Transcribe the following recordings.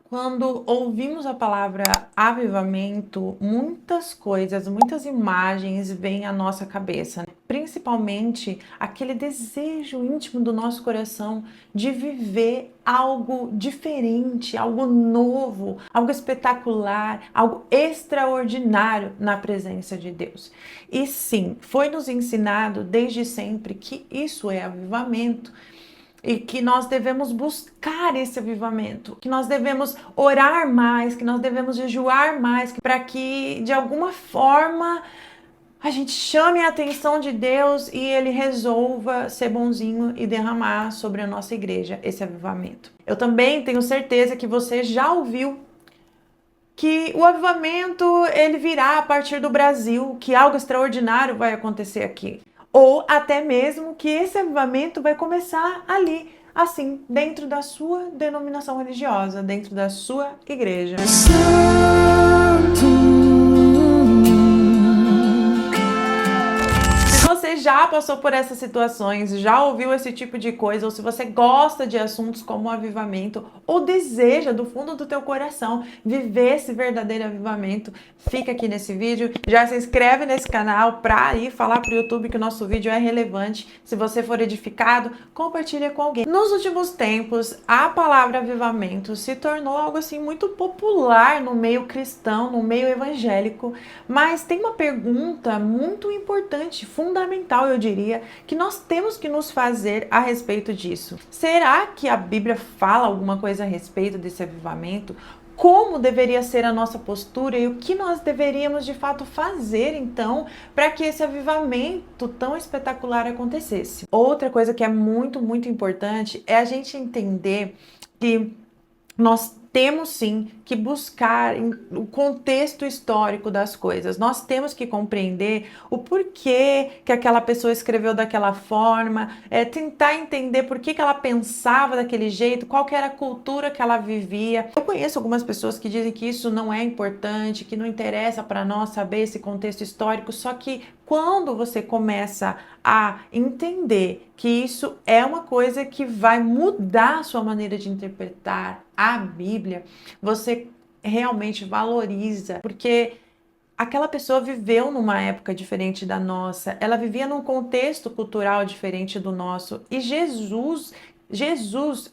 Quando ouvimos a palavra avivamento, muitas coisas, muitas imagens vêm à nossa cabeça, né? Principalmente aquele desejo íntimo do nosso coração de viver algo diferente, algo novo, algo espetacular, algo extraordinário na presença de Deus. E sim, foi nos ensinado desde sempre que isso é avivamento e que nós devemos buscar esse avivamento, que nós devemos orar mais, que nós devemos jejuar mais, para que de alguma forma a gente chame a atenção de Deus e Ele resolva ser bonzinho e derramar sobre a nossa igreja esse avivamento. Eu também tenho certeza que você já ouviu que o avivamento ele virá a partir do Brasil, que algo extraordinário vai acontecer aqui. Ou até mesmo que esse avivamento vai começar ali, assim, dentro da sua denominação religiosa, dentro da sua igreja. Se você já passou por essas situações, já ouviu esse tipo de coisa, ou se você gosta de assuntos como avivamento, ou deseja do fundo do teu coração viver esse verdadeiro avivamento, fica aqui nesse vídeo, já se inscreve nesse canal para ir falar para o YouTube que o nosso vídeo é relevante. Se você for edificado, compartilha com alguém. Nos últimos tempos, a palavra avivamento se tornou algo assim muito popular no meio cristão, no meio evangélico, mas tem uma pergunta muito importante, fundamental, eu diria, que nós temos que nos fazer a respeito disso. Será que a Bíblia fala alguma coisa a respeito desse avivamento? Como deveria ser a nossa postura e o que nós deveríamos de fato fazer então para que esse avivamento tão espetacular acontecesse? Outra coisa que é muito importante é a gente entender que nós temos sim que buscar o contexto histórico das coisas. Nós temos que compreender o porquê que aquela pessoa escreveu daquela forma, tentar entender por que ela pensava daquele jeito, qual que era a cultura que ela vivia. Eu conheço algumas pessoas que dizem que isso não é importante, que não interessa para nós saber esse contexto histórico, só que quando você começa a entender que isso é uma coisa que vai mudar a sua maneira de interpretar a Bíblia, você realmente valoriza, porque aquela pessoa viveu numa época diferente da nossa, ela vivia num contexto cultural diferente do nosso, e Jesus,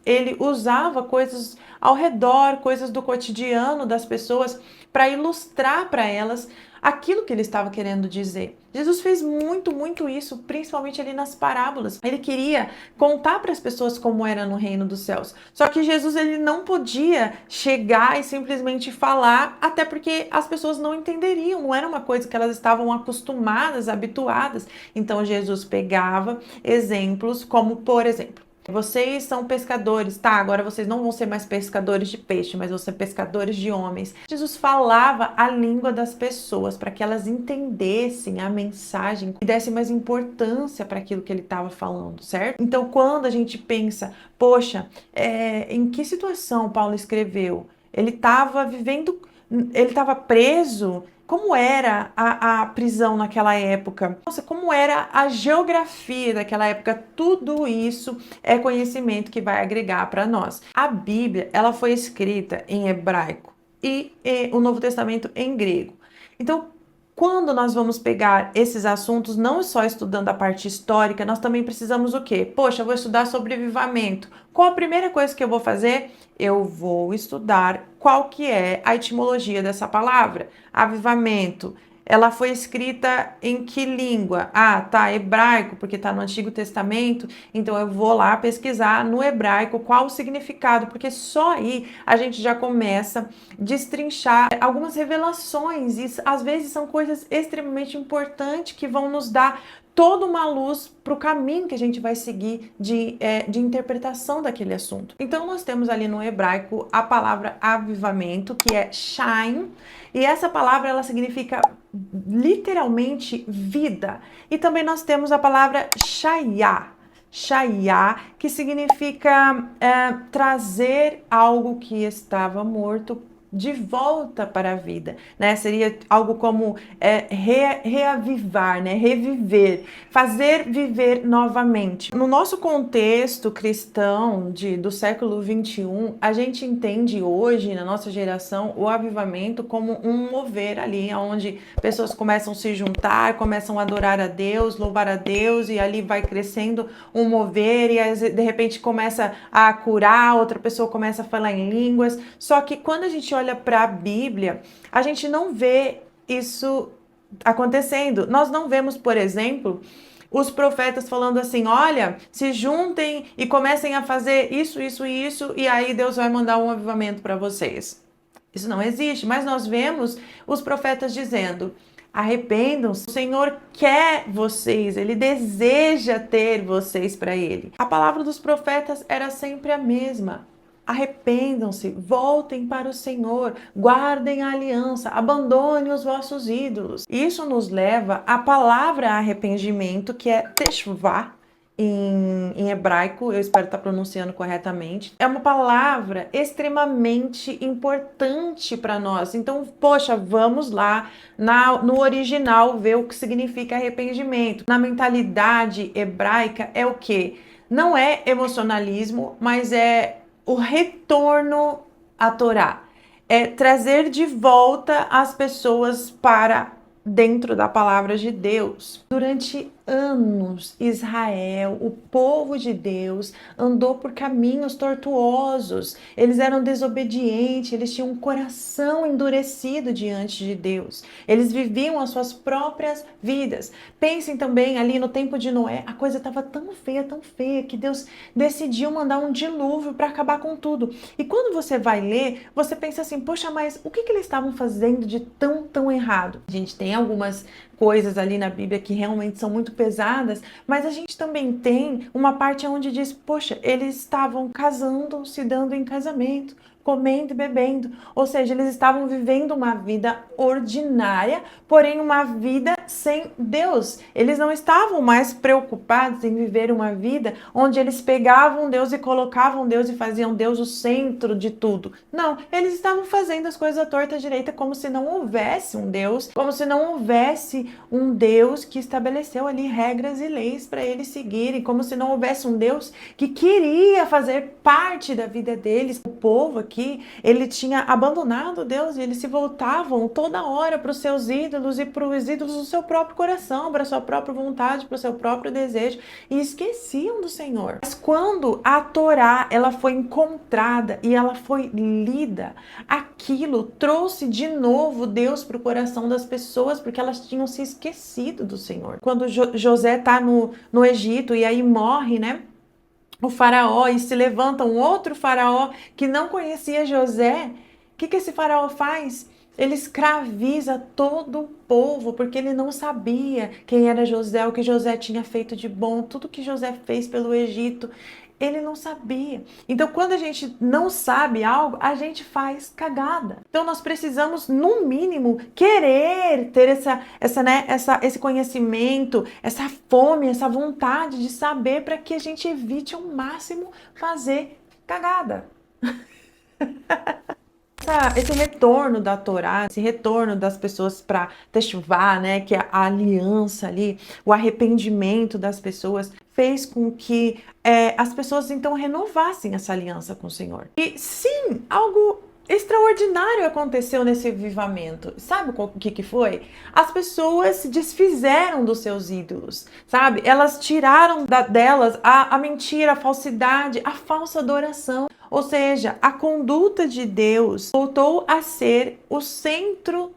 ele usava coisas ao redor, coisas do cotidiano das pessoas para ilustrar para elas aquilo que ele estava querendo dizer. Jesus fez muito isso, principalmente ali nas parábolas. Ele queria contar para as pessoas como era no reino dos céus. Só que Jesus ele não podia chegar e simplesmente falar, até porque as pessoas não entenderiam, não era uma coisa que elas estavam acostumadas, habituadas. Então Jesus pegava exemplos como, por exemplo, vocês são pescadores, tá? Agora vocês não vão ser mais pescadores de peixe, mas vão ser pescadores de homens. Jesus falava a língua das pessoas para que elas entendessem a mensagem e dessem mais importância para aquilo que ele estava falando, certo? Então, quando a gente pensa, poxa, em que situação Paulo escreveu? Ele estava vivendo, ele estava preso. Como era a prisão naquela época? Nossa, como era a geografia daquela época? Tudo isso é conhecimento que vai agregar para nós. A Bíblia, ela foi escrita em hebraico e o Novo Testamento em grego. Então, quando nós vamos pegar esses assuntos, não só estudando a parte histórica, nós também precisamos o quê? Poxa, eu vou estudar sobre avivamento. Qual a primeira coisa que eu vou fazer? Eu vou estudar qual que é a etimologia dessa palavra. Avivamento. Ela foi escrita em que língua? Ah, tá, hebraico, porque tá no Antigo Testamento. Então eu vou lá pesquisar no hebraico qual o significado, porque só aí a gente já começa a destrinchar algumas revelações. E às vezes são coisas extremamente importantes que vão nos dar toda uma luz para o caminho que a gente vai seguir de interpretação daquele assunto. Então nós temos ali no hebraico a palavra avivamento, que é shine, e essa palavra ela significa literalmente vida. E também nós temos a palavra shayah, que significa trazer algo que estava morto de volta para a vida, né? Seria algo como reavivar, né? Reviver, fazer viver novamente. No nosso contexto cristão do século 21, a gente entende hoje, na nossa geração, o avivamento como um mover ali, onde pessoas começam a se juntar, começam a adorar a Deus, louvar a Deus, e ali vai crescendo um mover, e de repente começa a curar, outra pessoa começa a falar em línguas. Só que quando a gente olha para a Bíblia, a gente não vê isso acontecendo. Nós não vemos, por exemplo, os profetas falando assim: olha, se juntem e comecem a fazer isso, isso e isso, e aí Deus vai mandar um avivamento para vocês. Isso não existe, mas nós vemos os profetas dizendo: arrependam-se, o Senhor quer vocês, Ele deseja ter vocês para Ele. A palavra dos profetas era sempre a mesma. Arrependam-se, voltem para o Senhor, guardem a aliança, abandonem os vossos ídolos. Isso nos leva à palavra arrependimento, que é teshuvah, em hebraico, eu espero estar pronunciando corretamente. É uma palavra extremamente importante para nós. Então, poxa, vamos lá no original ver o que significa arrependimento. Na mentalidade hebraica é o quê? Não é emocionalismo, mas é o retorno à Torá. É trazer de volta as pessoas para dentro da palavra de Deus. Durante anos, Israel, o povo de Deus, andou por caminhos tortuosos. Eles eram desobedientes, eles tinham um coração endurecido diante de Deus. Eles viviam as suas próprias vidas. Pensem também ali no tempo de Noé, a coisa estava tão feia, que Deus decidiu mandar um dilúvio para acabar com tudo. E quando você vai ler, você pensa assim: poxa, mas o que eles estavam fazendo de tão errado? A gente tem algumas coisas ali na Bíblia que realmente são muito pesadas, mas a gente também tem uma parte onde diz: poxa, eles estavam casando, se dando em casamento, comendo e bebendo. Ou seja, eles estavam vivendo uma vida ordinária, porém uma vida sem Deus. Eles não estavam mais preocupados em viver uma vida onde eles pegavam Deus e colocavam Deus e faziam Deus o centro de tudo. Não, eles estavam fazendo as coisas à torta direita, como se não houvesse um Deus, como se não houvesse um Deus que estabeleceu ali regras e leis para eles seguirem, como se não houvesse um Deus que queria fazer parte da vida deles. O povo aqui, ele tinha abandonado Deus e eles se voltavam toda hora para os seus ídolos e para os ídolos do seu próprio coração, para a sua própria vontade, para o seu próprio desejo, e esqueciam do Senhor. Mas quando a Torá, ela foi encontrada e ela foi lida, aquilo trouxe de novo Deus para o coração das pessoas, porque elas tinham se esquecido do Senhor. Quando José está no Egito e aí morre, né? O faraó, e se levanta um outro faraó que não conhecia José. O que esse faraó faz? Ele escraviza todo o povo, porque ele não sabia quem era José, o que José tinha feito de bom, tudo que José fez pelo Egito. Ele não sabia. Então, quando a gente não sabe algo, a gente faz cagada. Então, nós precisamos, no mínimo, querer ter esse conhecimento, essa fome, essa vontade de saber, para que a gente evite ao máximo fazer cagada. Esse retorno da Torá, esse retorno das pessoas para teshuvah, né, que é a aliança ali, o arrependimento das pessoas, fez com que as pessoas então renovassem essa aliança com o Senhor. E sim, algo extraordinário aconteceu nesse avivamento. Sabe o que foi? As pessoas se desfizeram dos seus ídolos, sabe? Elas tiraram delas a mentira, a falsidade, a falsa adoração. Ou seja, a conduta de Deus voltou a ser o centro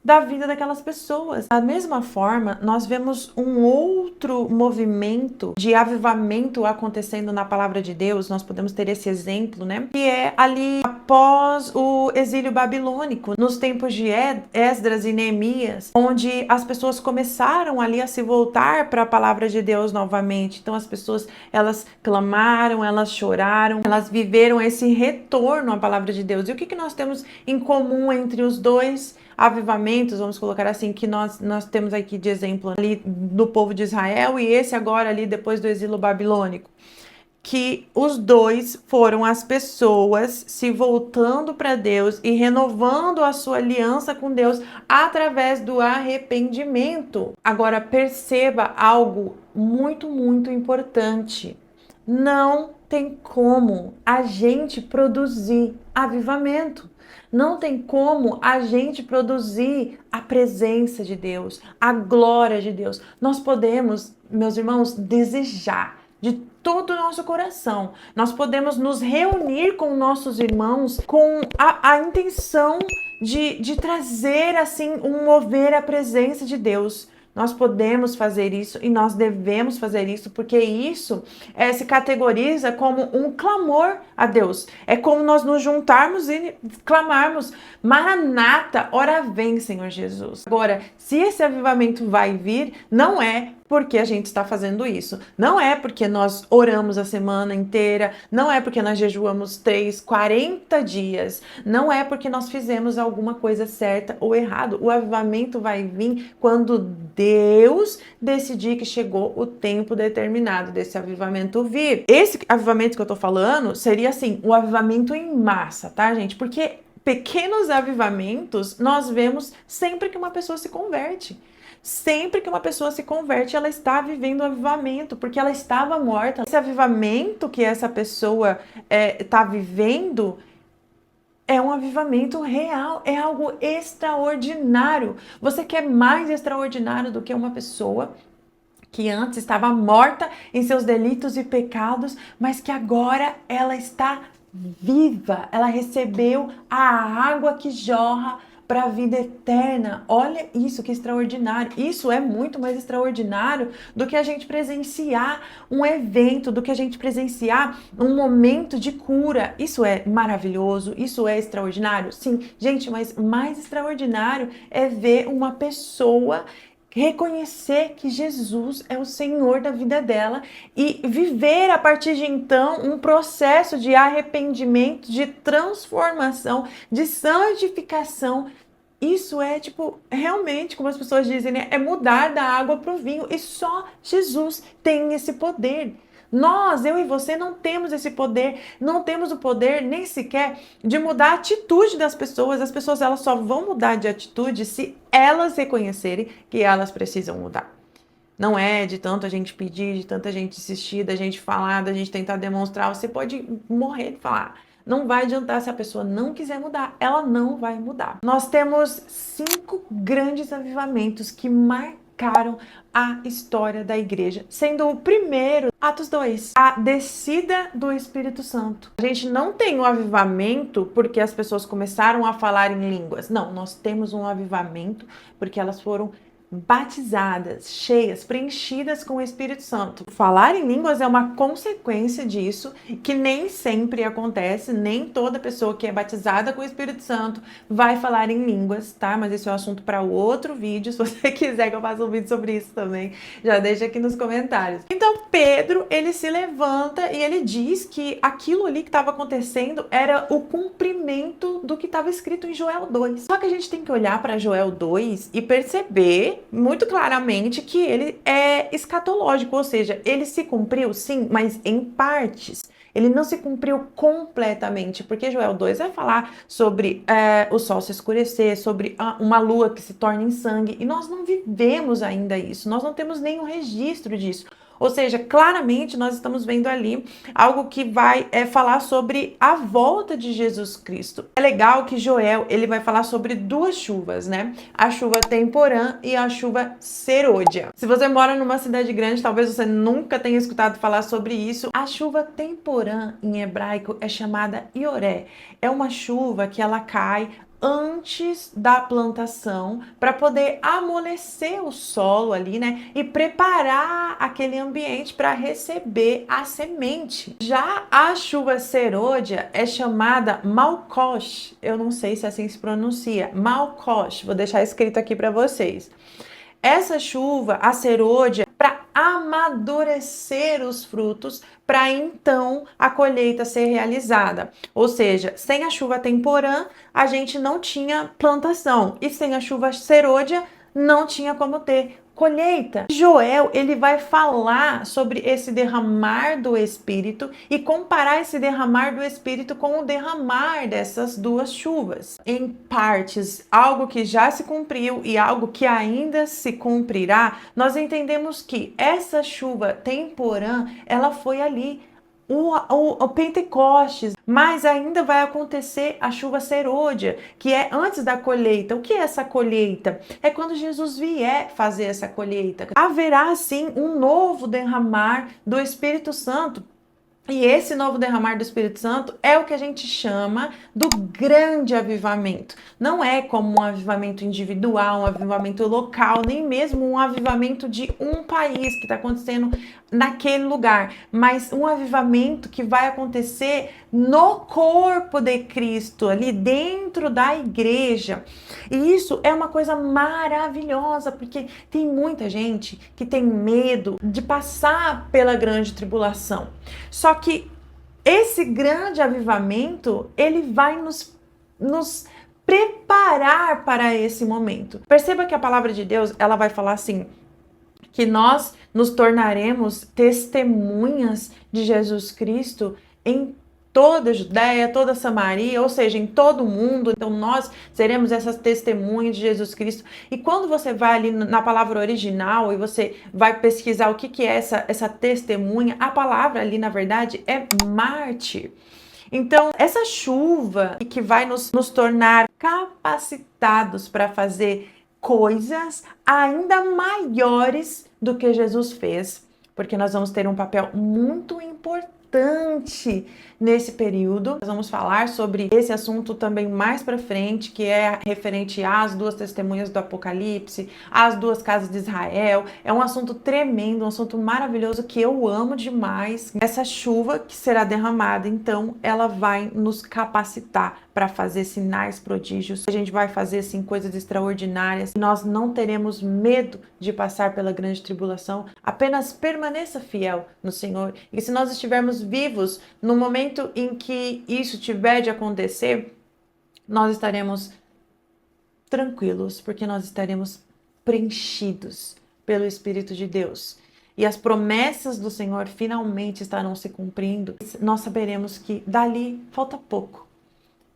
da vida daquelas pessoas. Da mesma forma, nós vemos um outro movimento de avivamento acontecendo na palavra de Deus. Nós podemos ter esse exemplo, né? Que é ali após o exílio babilônico, nos tempos de Esdras e Neemias, onde as pessoas começaram ali a se voltar para a palavra de Deus novamente. Então as pessoas, elas clamaram, elas choraram, elas viveram esse retorno à palavra de Deus. E o que nós temos em comum entre os dois avivamentos, vamos colocar assim, que nós temos aqui de exemplo ali do povo de Israel e esse agora ali depois do exílio babilônico? que os dois foram as pessoas se voltando para Deus e renovando a sua aliança com Deus através do arrependimento. Agora perceba algo muito, muito importante. Não tem como a gente produzir avivamento. Não tem como a gente produzir a presença de Deus, a glória de Deus. Nós podemos, meus irmãos, desejar de todo o nosso coração. Nós podemos nos reunir com nossos irmãos com a intenção de trazer assim um mover a presença de Deus. Nós podemos fazer isso e nós devemos fazer isso, porque isso se categoriza como um clamor a Deus. É como nós nos juntarmos e clamarmos: Maranata, ora vem, Senhor Jesus. Agora, se esse avivamento vai vir, não é porque a gente está fazendo isso. Não é porque nós oramos a semana inteira, não é porque nós jejuamos 40 dias, não é porque nós fizemos alguma coisa certa ou errado. O avivamento vai vir quando Deus decidir que chegou o tempo determinado desse avivamento vir. Esse avivamento que eu tô falando seria assim, o avivamento em massa, tá, gente? Porque pequenos avivamentos nós vemos sempre que uma pessoa se converte. Sempre que uma pessoa se converte, ela está vivendo um avivamento, porque ela estava morta. Esse avivamento que essa pessoa está vivendo é um avivamento real, é algo extraordinário. Você quer mais extraordinário do que uma pessoa que antes estava morta em seus delitos e pecados, mas que agora ela está viva, ela recebeu a água que jorra para a vida eterna. Olha isso, que extraordinário. Isso é muito mais extraordinário do que a gente presenciar um evento, do que a gente presenciar um momento de cura. Isso é maravilhoso, isso é extraordinário. Sim, gente, mas mais extraordinário é ver uma pessoa reconhecer que Jesus é o Senhor da vida dela e viver a partir de então um processo de arrependimento, de transformação, de santificação. Isso é realmente, como as pessoas dizem, né? É mudar da água para o vinho, e só Jesus tem esse poder. Nós, eu e você, não temos esse poder, não temos o poder nem sequer de mudar a atitude das pessoas. As pessoas, elas só vão mudar de atitude se elas reconhecerem que elas precisam mudar. Não é de tanto a gente pedir, de tanta gente insistir, da gente falar, da gente tentar demonstrar. Você pode morrer de falar. Não vai adiantar se a pessoa não quiser mudar, ela não vai mudar. Nós temos 5 grandes avivamentos que marcaram a história da igreja, sendo o primeiro, Atos 2, a descida do Espírito Santo. A gente não tem um avivamento porque as pessoas começaram a falar em línguas. Não, nós temos um avivamento porque elas foram batizadas, cheias, preenchidas com o Espírito Santo. Falar em línguas é uma consequência disso, que nem sempre acontece, nem toda pessoa que é batizada com o Espírito Santo vai falar em línguas, tá? Mas esse é um assunto para outro vídeo, se você quiser que eu faça um vídeo sobre isso também, já deixa aqui nos comentários. Então Pedro, ele se levanta e ele diz que aquilo ali que estava acontecendo era o cumprimento do que estava escrito em Joel 2. Só que a gente tem que olhar para Joel 2 e perceber muito claramente que ele é escatológico, ou seja, ele se cumpriu sim, mas em partes. Ele não se cumpriu completamente, porque Joel 2 vai falar sobre o sol se escurecer, sobre uma lua que se torna em sangue, e nós não vivemos ainda isso, nós não temos nenhum registro disso. Ou seja, claramente nós estamos vendo ali algo que vai falar sobre a volta de Jesus Cristo. É legal que Joel, ele vai falar sobre 2 chuvas, né? A chuva temporã e a chuva serôdia. Se você mora numa cidade grande, talvez você nunca tenha escutado falar sobre isso. A chuva temporã em hebraico é chamada ioré. É uma chuva que ela cai antes da plantação, para poder amolecer o solo ali, né? E preparar aquele ambiente para receber a semente. Já a chuva serôdia é chamada malkosh. Eu não sei se assim se pronuncia. Malkosh. Vou deixar escrito aqui para vocês. Essa chuva, a serôdia, para amadurecer os frutos, para então a colheita ser realizada. Ou seja, sem a chuva temporã, a gente não tinha plantação. E sem a chuva serôdia, não tinha como ter colheita. Joel, ele vai falar sobre esse derramar do Espírito e comparar esse derramar do Espírito com o derramar dessas duas chuvas. Em partes, algo que já se cumpriu e algo que ainda se cumprirá, nós entendemos que essa chuva temporã, ela foi ali, o Pentecostes, mas ainda vai acontecer a chuva serôdia, que é antes da colheita. O que é essa colheita? É quando Jesus vier fazer essa colheita. Haverá, sim, um novo derramar do Espírito Santo. E esse novo derramar do Espírito Santo é o que a gente chama do grande avivamento. Não é como um avivamento individual, um avivamento local, nem mesmo um avivamento de um país que está acontecendo naquele lugar, mas um avivamento que vai acontecer no corpo de Cristo, ali dentro da igreja. E isso é uma coisa maravilhosa, porque tem muita gente que tem medo de passar pela grande tribulação. Só que esse grande avivamento, ele vai nos preparar para esse momento. Perceba que a palavra de Deus, ela vai falar assim, que nós nos tornaremos testemunhas de Jesus Cristo em toda a Judéia, toda a Samaria, ou seja, em todo o mundo. Então nós seremos essas testemunhas de Jesus Cristo. E quando você vai ali na palavra original e você vai pesquisar o que é essa testemunha, a palavra ali, na verdade, é mártir. Então, essa chuva que vai nos tornar capacitados para fazer coisas ainda maiores do que Jesus fez, porque nós vamos ter um papel muito importante nesse período. Nós vamos falar sobre esse assunto também mais para frente, que é referente às duas testemunhas do Apocalipse, às duas casas de Israel. É um assunto tremendo, um assunto maravilhoso que eu amo demais. Essa chuva que será derramada, então, ela vai nos capacitar para fazer sinais, prodígios. A gente vai fazer, assim, coisas extraordinárias. Nós não teremos medo de passar pela grande tribulação. Apenas permaneça fiel no Senhor. E se nós estivermos vivos no momento em que isso tiver de acontecer, nós estaremos tranquilos, porque nós estaremos preenchidos pelo Espírito de Deus. E as promessas do Senhor finalmente estarão se cumprindo. Nós saberemos que dali falta pouco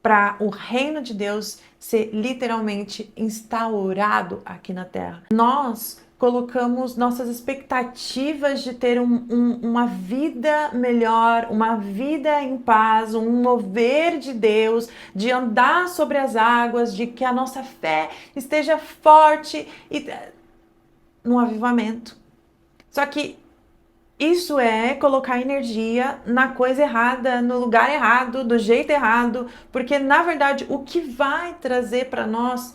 para o reino de Deus ser literalmente instaurado aqui na terra. Nós colocamos nossas expectativas de ter uma vida melhor, uma vida em paz, um mover de Deus, de andar sobre as águas, de que a nossa fé esteja forte e no avivamento. Só que isso é colocar energia na coisa errada, no lugar errado, do jeito errado, porque na verdade o que vai trazer para nós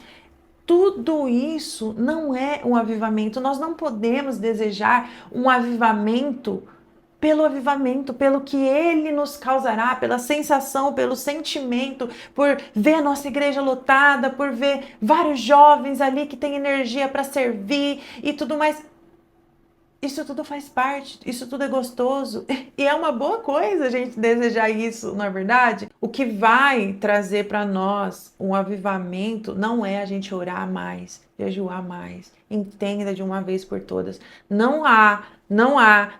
tudo isso não é um avivamento. Nós não podemos desejar um avivamento, pelo que ele nos causará, pela sensação, pelo sentimento, por ver a nossa igreja lotada, por ver vários jovens ali que têm energia para servir e tudo mais. Isso tudo faz parte, isso tudo é gostoso e é uma boa coisa a gente desejar isso, não é verdade? O que vai trazer para nós um avivamento não é a gente orar mais, jejuar mais. Entenda de uma vez por todas. Não há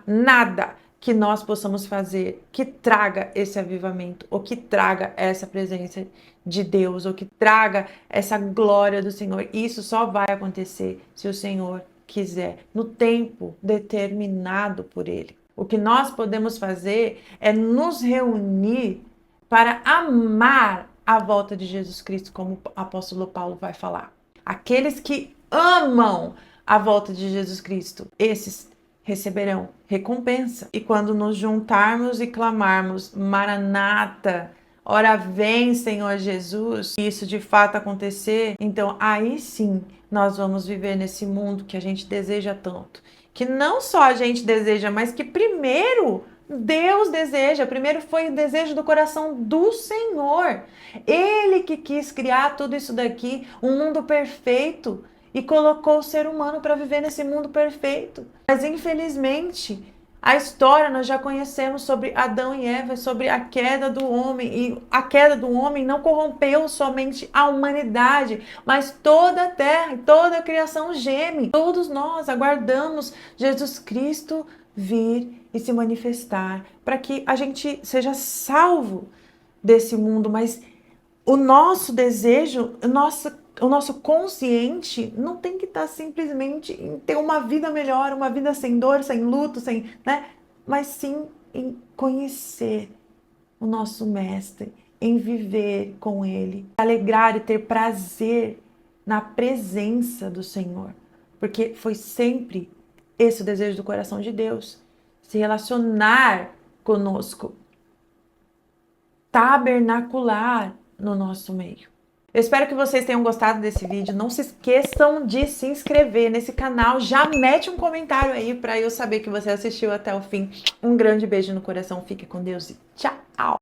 nada que nós possamos fazer que traga esse avivamento, ou que traga essa presença de Deus, ou que traga essa glória do Senhor. Isso só vai acontecer se o Senhor quiser, no tempo determinado por Ele. O que nós podemos fazer é nos reunir para amar a volta de Jesus Cristo, como o apóstolo Paulo vai falar. Aqueles que amam a volta de Jesus Cristo, esses receberão recompensa. E quando nos juntarmos e clamarmos, Maranata, ora vem, Senhor Jesus, e isso de fato acontecer, então aí sim nós vamos viver nesse mundo que a gente deseja tanto. Que não só a gente deseja, mas que primeiro Deus deseja. Primeiro foi o desejo do coração do Senhor. Ele que quis criar tudo isso daqui, um mundo perfeito, e colocou o ser humano para viver nesse mundo perfeito. Mas infelizmente, A história nós já conhecemos sobre Adão e Eva, sobre a queda do homem. E a queda do homem não corrompeu somente a humanidade, mas toda a terra, toda a criação geme. Todos nós aguardamos Jesus Cristo vir e se manifestar para que a gente seja salvo desse mundo, mas o nosso desejo, o nosso consciente não tem que estar simplesmente em ter uma vida melhor, uma vida sem dor, sem luto, sem, né? Mas sim em conhecer o nosso mestre, em viver com ele, alegrar e ter prazer na presença do Senhor, porque foi sempre esse o desejo do coração de Deus, se relacionar conosco, tabernacular no nosso meio. Eu espero que vocês tenham gostado desse vídeo. Não se esqueçam de se inscrever nesse canal. Já mete um comentário aí para eu saber que você assistiu até o fim. Um grande beijo no coração. Fique com Deus e tchau!